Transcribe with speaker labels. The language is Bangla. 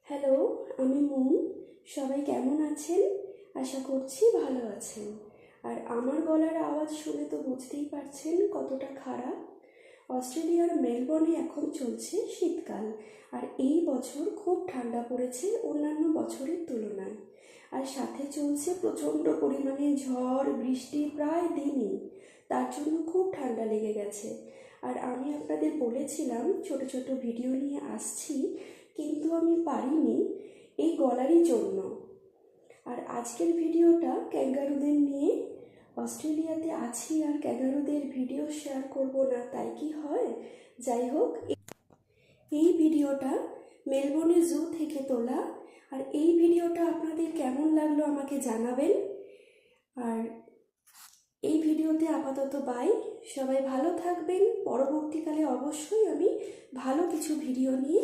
Speaker 1: হ্যালো, আমি মুন। সবাই কেমন আছেন? আশা করছি ভালো আছেন। আর আমার গলার আওয়াজ শুনে তো বুঝতেই পারছেন কতটা খারাপ। অস্ট্রেলিয়ার মেলবোর্নে এখন চলছে শীতকাল, আর এই বছর খুব ঠান্ডা পড়েছে অন্যান্য বছরের তুলনায়। আর সাথে চলছে প্রচণ্ড পরিমাণে ঝড় বৃষ্টি প্রায় দিনই। তার জন্য খুব ঠান্ডা লেগে গেছে। আর আমি আপনাদের বলেছিলাম ছোট ছোট ভিডিও নিয়ে আসছি, কিন্তু আমি পারিনি এই গলারই জন্য। আর আজকের ভিডিওটা ক্যাঙ্গারুদের নিয়ে। অস্ট্রেলিয়াতে আছি আর ক্যাঙ্গারুদের ভিডিও শেয়ার করব না তাই কি হয়? যাই হোক, এই ভিডিওটা মেলবোর্নে জু থেকে তোলা। আর এই ভিডিওটা আপনাদের কেমন লাগলো আমাকে জানাবেন। আর এই ভিডিওতে আপাতত বাই। সবাই ভালো থাকবেন। পরবর্তীকালে অবশ্যই আমি ভালো কিছু ভিডিও নিয়ে